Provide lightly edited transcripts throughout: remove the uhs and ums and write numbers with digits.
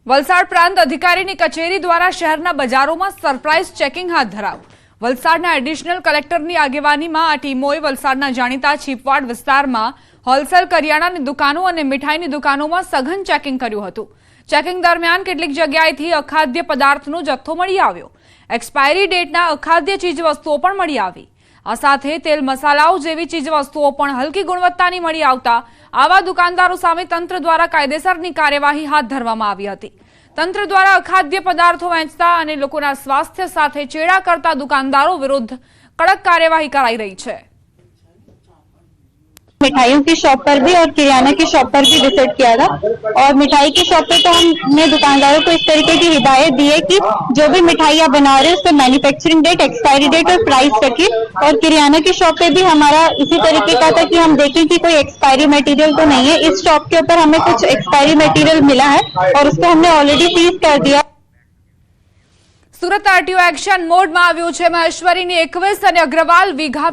વલસાડ પ્રાંત અધિકારીની કચેરી દ્વારા શહેરના બજારોમાં સરપ્રાઇઝ ચેકિંગ હાથ ધરાયું। વલસાડના એડિશનલ કલેક્ટરની આગેવાનીમાં આ ટીમોએ વલસાડના જાણીતા છીપવાડ વિસ્તારમાં હોલસેલ કરિયાણાની દુકાનો અને મીઠાઈની દુકાનોમાં સઘન ચેકિંગ કર્યું હતું। ચેકિંગ દરમિયાન કેટલીક જગ્યાએથી અખાદ્ય પદાર્થનો જથ્થો મળી આવ્યો। એક્સપાયરી ડેટના અખાદ્ય ચીજવસ્તુઓ પણ મળી આવી। આ સાથે તેલ મસાલાઓ જેવી ચીજવસ્તુઓ પણ હલકી ગુણવત્તાની મળી આવતા આવા દુકાનદારો સામે તંત્ર દ્વારા કાયદેસરની કાર્યવાહી હાથ ધરવામાં આવી હતી। તંત્ર દ્વારા અખાદ્ય પદાર્થો વેચતા અને લોકોના સ્વાસ્થ્ય સાથે ચેડા કરતા દુકાનદારો વિરુદ્ધ કડક કાર્યવાही कराई रही है। मिठाइयों की शॉप पर भी और किराना की शॉप पर भी विजिट किया था और मिठाई की शॉप पे तो हमने दुकानदारों को इस तरीके की हिदायत दी है कि जो भी मिठाई आप बना रहे हैं उसका मैन्युफैक्चरिंग डेट, एक्सपायरी डेट और प्राइस रखिए। और किराना की शॉप पे भी हमारा इसी तरीके का था कि हम देखें कि कोई एक्सपायरी मटेरियल तो नहीं है। इस शॉप के ऊपर हमें कुछ एक्सपायरी मटेरियल मिला है और उसको हमने ऑलरेडी सीज कर दिया। सूरत आरटीओ एक्शन मोड में આવ્યું છે। મહેશ્વરીની 21 અને અગ્રવાલ વિદ્યા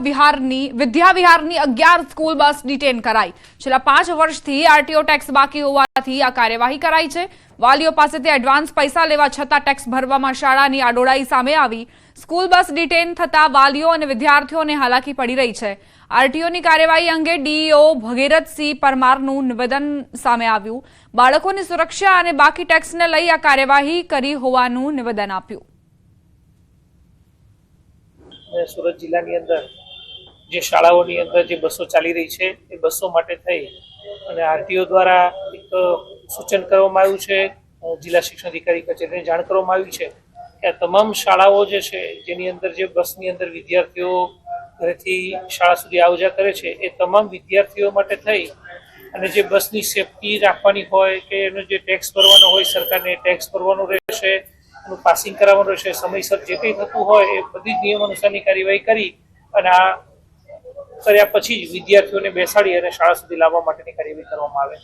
વિહારની 11 સ્કૂલ બસ ડિટેન કરાઈ। છેલ્લા 5 વર્ષથી આરટીઓ ટેક્સ બાકી હોવાથી આ કાર્યવાહી કરાઈ છે। વાલીઓ પાસેથી એડવાન્સ પૈસા લેવા છતાં ટેક્સ ભરવામાં શાળાની આડોડાઈ સામે આવી। સ્કૂલ બસ ડિટેન થતા વાલીઓ અને વિદ્યાર્થીઓને હાલાકી પડી રહી છે। આરટીઓની કાર્યવાહી અંગે ડીઈઓ ભગીરથસિંહ પરમારનું નિવેદન સામે આવ્યું। બાળકોની સુરક્ષા અને બાકી ટેક્સને લઈ આ કાર્યવાહી કરી હોવાનું નિવેદન આપ્યું। सूरत जिला अंदर जे शालाओनी अंदर जे बसों चाली रही है ए बसों माटे थई अने आरटीओ द्वारा एक सूचन करवामां आव्युं छे। जिला शिक्षण अधिकारी कचेरीने जाण करवामां आवी छे के तमाम शालाओ जे छे जेनी अंदर जे बसनी अंदर विद्यार्थीओ घरेथी शाळा सुधी आवजा करे छे ए तमाम विद्यार्थीओ माटे थई अने जे बसनी सेफ्टी राखवानी होय के एनो जे टेक्स भरवानो होय सरकारने टेक्स भरवानो रहेशे, पासिंग करावવાનું રહેશે। સમયસર જે કંઈ થતું હોય એ બધી જ નિયમ અનુસારની કાર્યવાહી કરી અને આ કર્યા પછી જ વિદ્યાર્થીઓને બેસાડી અને શાળા સુધી લાવવા માટેની કાર્યવાહી કરવામાં આવે।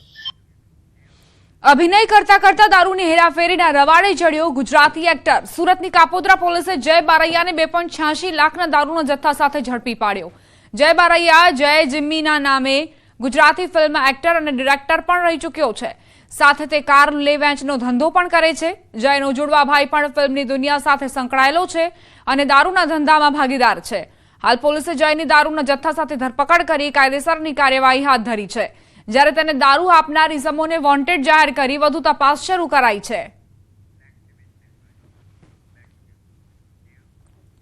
અભિનય કરતા કરતા દારૂની હેરાફેરીના રવાડે ચડ્યો ગુજરાતી એક્ટર। સુરતની કાપોદ્રા પોલીસે જય બારૈયાને 2.86 લાખના દારૂના જથ્થા સાથે ઝડપી પાડ્યો। જય બારૈયા જય જિમ્મીના નામે ગુજરાતી ફિલ્મના એક્ટર અને ડિરેક્ટર પણ રહી ચૂક્યો છે। સાથે તે કાર લે વેચનો ધંધો પણ કરે છે। જયનો જોડવા ભાઈ પણ ફિલ્મની દુનિયા સાથે સંકળાયેલો છે અને દારૂના ધંધામાં ભાગીદાર છે। હાલ પોલીસે જયની દારૂના જથ્થા સાથે ધરપકડ કરી કાયદેસરની કાર્યવાહી હાથ ધરી છે। જ્યારે તેને દારૂ આપનાર ઇસમોને વોન્ટેડ જાહેર કરી વધુ તપાસ શરૂ કરાઈ છે।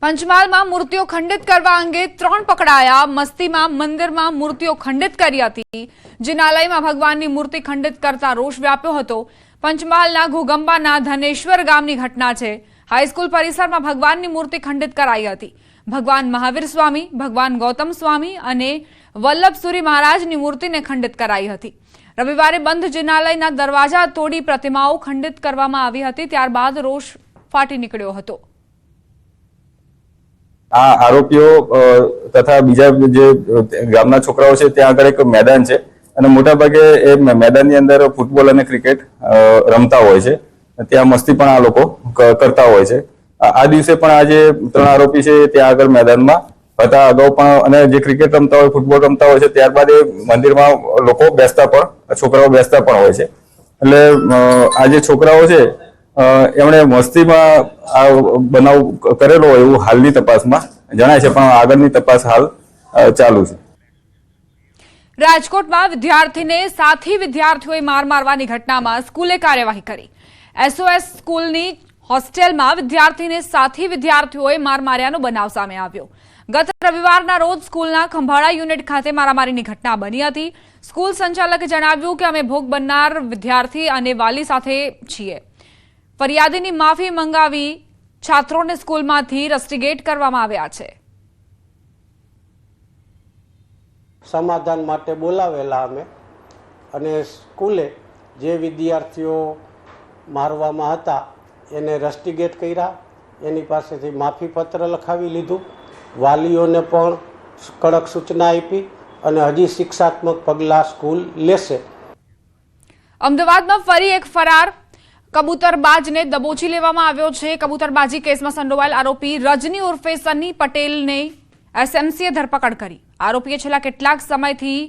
પંચમહાલમાં મૂર્તિઓ ખંડિત કરવા અંગે 3 પકડાયા। મસ્તીમાં મંદિરમાં મૂર્તિઓ ખંડિત કરી હતી। जिनालयમાં ભગવાનની મૂર્તિ ખંડિત કરતા રોષ વ્યાપ્યો હતો। પંચમહાલના ઘોગંબાના ધનેશ્વર ગામની ઘટના છે। હાઈસ્કૂલ પરિસરમાં ભગવાનની મૂર્તિ ખંડિત કરાઈ હતી। ભગવાન મહાવીર સ્વામી, ભગવાન ગૌતમ સ્વામી અને વલ્લભસુરી મહારાજની મૂર્તિને ખંડિત કરાઈ હતી। રવિવારે બંધ जिनालयના દરવાજા તોડી પ્રતિમાઓ ખંડિત કરવામાં આવી હતી। ત્યારબાદ રોષ ફાટી નીકળ્યો હતો। આ આરોપીઓ તથા બીજા જે ગામના છોકરાઓ છે ત્યાં આગળ એક મેદાન છે અને મોટાભાગે એ મેદાનની અંદર ફૂટબોલ અને ક્રિકેટ રમતા હોય છે। ત્યાં મસ્તી પણ આ લોકો કરતા હોય છે। આ દિવસે પણ આ જે 3 આરોપી છે ત્યાં આગળ મેદાનમાં હતા। અગાઉ પણ અને જે ક્રિકેટ રમતા હોય, ફૂટબોલ રમતા હોય છે ત્યારબાદ એ મંદિરમાં લોકો બેસતા પણ છોકરાઓ બેસતા પણ હોય છે। એટલે આ જે છોકરાઓ છે એમણે મસ્તીમાં આ બનાવ કરેલો હોય એવું હાલની તપાસમાં જણાય છે, પણ આગળની તપાસ હાલ ચાલુ છે। રાજકોટમાં વિદ્યાર્થીને સાથી વિદ્યાર્થીઓએ માર મારવાની ઘટનામાં સ્કૂલે કાર્યવાહી કરી। એસઓએસ સ્કૂલની હોસ્ટેલમાં વિદ્યાર્થીને સાથી વિદ્યાર્થીઓએ માર માર્યાનો બનાવ સામે આવ્યો। ગત રવિવારના રોજ સ્કૂલના ખંભાળા યુનિટ ખાતે મારામારીની ઘટના બની હતી। સ્કૂલ સંચાલકે જણાવ્યું કે અમે ભોગ બનનાર વિદ્યાર્થી અને વાલી સાથે છીએ। ફરિયાદીની માફી મંગાવી છાત્રોને સ્કૂલમાંથી રસ્ટિગેટ કરવામાં આવ્યા છે। સમાધાન માટે બોલાવેલા અમે અને સ્કૂલે જે વિદ્યાર્થીઓ મારવામાં હતા એને રસ્ટિગેટ કર્યા, એની પાસેથી માફીપત્ર લખાવી લીધું। વાલીઓને પણ કડક સૂચના આપી અને હજી શિક્ષાત્મક પગલાં સ્કૂલ લેશે। અમદાવાદમાં ફરી એક ફરાર કબૂતરબાજને દબોચી લેવામાં આવ્યો છે। કબૂતરબાજી કેસમાં સંડોવાયેલ આરોપી રજની ઉર્ફે સની પટેલને એસએમસીએ ધરપકડ કરી। આરોપીએ છેલ્લા કેટલાક સમયથી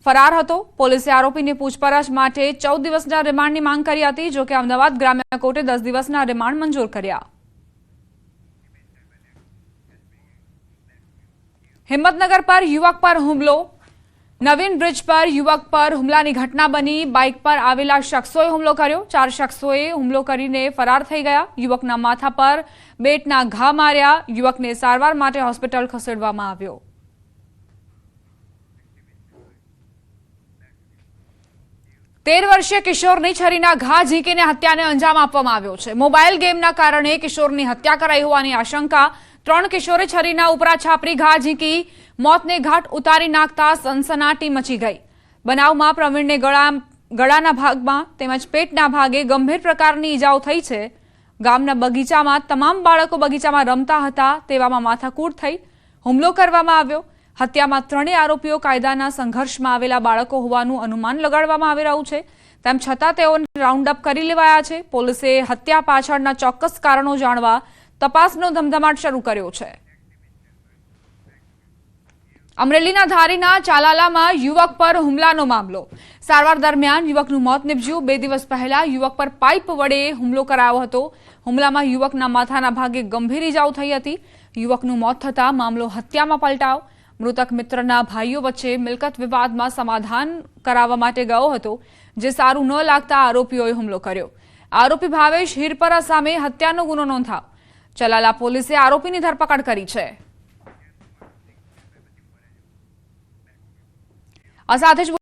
ફરાર હતો। પોલીસે આરોપીની પૂછપરછ માટે 14 દિવસના રિમાન્ડની માંગ કરી હતી, જો કે અમદાવાદ ગ્રામ્ય કોર્ટે 10 દિવસના રિમાન્ડ મંજૂર કર્યા। હિંમતનગર પર યુવક પર હુમલો। નવીન બ્રિજ પર યુવક પર હુમલાની ઘટના બની। બાઇક પર આવેલા શખ્સોએ હુમલો કર્યો। 4 શખ્સોએ હુમલો કરીને ફરાર થઈ ગયા। યુવકના માથા પર બેટના ઘા માર્યા। યુવકને સારવાર માટે હોસ્પિટલ ખસેડવામાં આવ્યો। તેર વર્ષીય કિશોરની છરીના ઘા ઝીંકીને હત્યાને અંજામ આપવામાં આવ્યો છે। મોબાઈલ ગેમના કારણે કિશોરની હત્યા કરાઈ હોવાની આશંકા। 3 કિશોરે છરીના ઉપરા છાપરી ઘા ઝીંકી મોતને ઘાટ ઉતારી નાખતા સનસનાટી મચી ગઈ। બનાવમાં પ્રવીણને ગળાના ભાગમાં તેમજ પેટના ભાગે ગંભીર પ્રકારની ઈજાઓ થઈ છે। ગામના બગીચામાં તમામ બાળકો બગીચામાં રમતા હતા, તેવામાં માથાકૂટ થઈ હુમલો કરવામાં આવ્યો। હત્યામાં 3 આરોપીઓ કાયદાના સંઘર્ષમાં આવેલા બાળકો હોવાનું અનુમાન લગાડવામાં આવી રહ્યું છે। તેમ છતાં તેઓને રાઉન્ડ અપ કરી લેવાયા છે। પોલીસે હત્યા પાછળના ચોક્કસ કારણો જાણવા તપાસનો ધમધમાટ શરૂ કર્યો છે। અમરેલીના ધારીના ચાલાલામાં યુવક પર હુમલાનો મામલો। સારવાર દરમિયાન યુવકનું મોત નીપજ્યું। 2 દિવસ પહેલા યુવક પર પાઇપ વડે હુમલો કરાયો હતો। હુમલામાં યુવકના માથાના ભાગે ગંભીર ઈજાઓ થઈ હતી। યુવકનું મોત થતાં મામલો હત્યામાં પલટાયો। મૃતક મિત્રના ભાઈઓ વચ્ચે મિલકત વિવાદમાં સમાધાન કરાવવા માટે ગયો હતો, જે સારું ન લાગતા આરોપીઓએ હુમલો કર્યો। આરોપી ભાવેશ હિરપરા સામે હત્યાનો ગુનો નોંધાયો। ચલાલા પોલીસે આરોપીની ધરપકડ કરી છે। આ સાથે જ